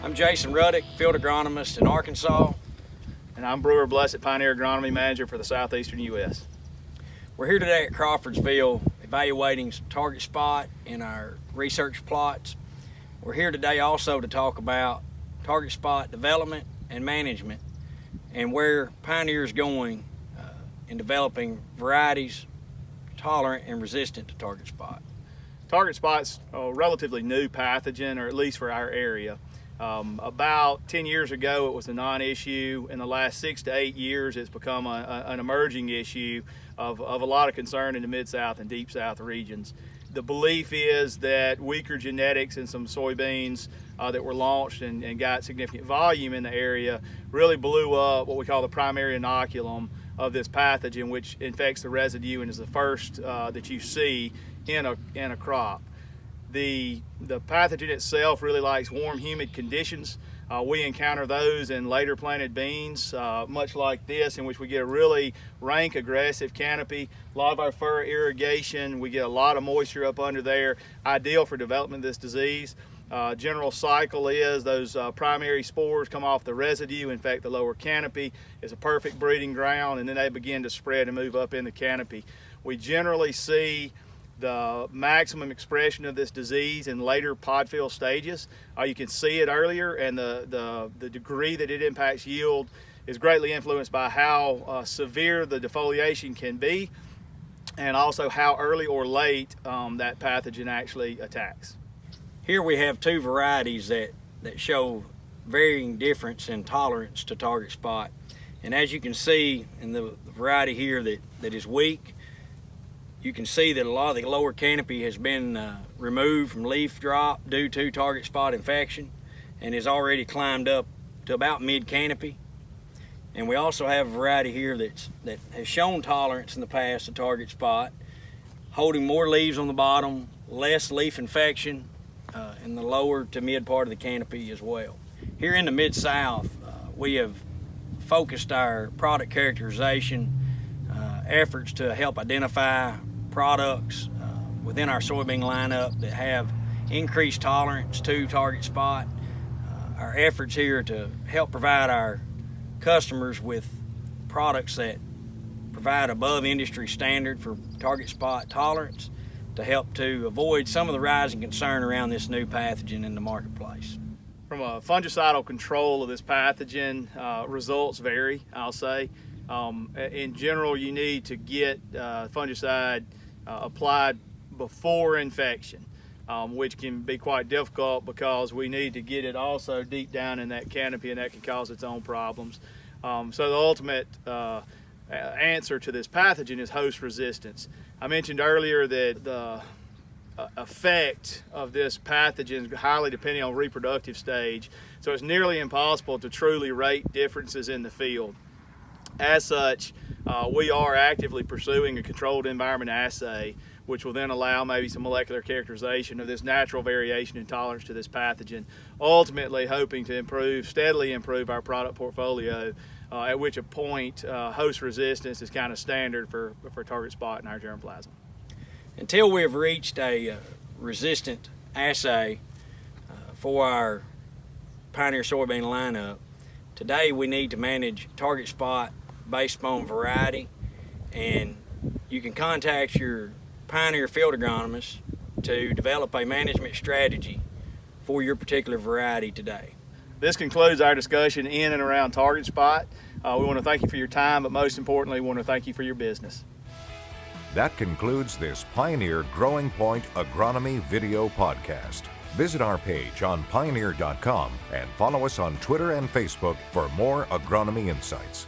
I'm Jason Ruddick, field agronomist in Arkansas. And I'm Brewer Blessed, Pioneer Agronomy Manager for the Southeastern U.S. We're here today at Crawfordsville evaluating target spot in our research plots. We're here today also to talk about target spot development and management and where Pioneer is going in developing varieties tolerant and resistant to target spot. Target spot's a relatively new pathogen, or at least for our area. About 10 years ago, it was a non-issue. In the last 6 to 8 years, it's become an emerging issue of a lot of concern in the Mid-South and Deep South regions. The belief is that weaker genetics in some soybeans that were launched and got significant volume in the area really blew up what we call the primary inoculum of this pathogen, which infects the residue and is the first that you see in a crop. The pathogen itself really likes warm, humid conditions. We encounter those in later planted beans, much like this, in which we get a really rank, aggressive canopy. A lot of our furrow irrigation, we get a lot of moisture up under there, ideal for development of this disease. General cycle is those primary spores come off the residue, infect the lower canopy. It's a perfect breeding ground, and then they begin to spread and move up in the canopy. We generally see the maximum expression of this disease in later pod fill stages. You can see it earlier, and the degree that it impacts yield is greatly influenced by how severe the defoliation can be, and also how early or late that pathogen actually attacks. Here we have two varieties that show varying difference in tolerance to target spot. And as you can see in the variety here that is weak, you can see that a lot of the lower canopy has been removed from leaf drop due to target spot infection and has already climbed up to about mid canopy. And we also have a variety here that has shown tolerance in the past to target spot, holding more leaves on the bottom, less leaf infection in the lower to mid part of the canopy as well. Here in the Mid-South, we have focused our product characterization efforts to help identify products within our soybean lineup that have increased tolerance to target spot. Our efforts here to help provide our customers with products that provide above industry standard for target spot tolerance to help to avoid some of the rising concern around this new pathogen in the marketplace. From a fungicidal control of this pathogen, results vary, I'll say. In general, you need to get fungicide applied before infection, which can be quite difficult because we need to get it also deep down in that canopy, and that can cause its own problems. So the ultimate answer to this pathogen is host resistance. I mentioned earlier that the effect of this pathogen is highly dependent on reproductive stage, so it's nearly impossible to truly rate differences in the field. As such, we are actively pursuing a controlled environment assay, which will then allow maybe some molecular characterization of this natural variation in tolerance to this pathogen, ultimately hoping to steadily improve our product portfolio, at which a point host resistance is kind of standard for target spot in our germplasm. Until we have reached a resistant assay for our Pioneer soybean lineup, today we need to manage target spot based upon variety, and you can contact your Pioneer field agronomist to develop a management strategy for your particular variety today. This concludes our discussion in and around target spot. We want to thank you for your time, but most importantly, we want to thank you for your business. That concludes this Pioneer Growing Point Agronomy video podcast. Visit our page on pioneer.com and follow us on Twitter and Facebook for more agronomy insights.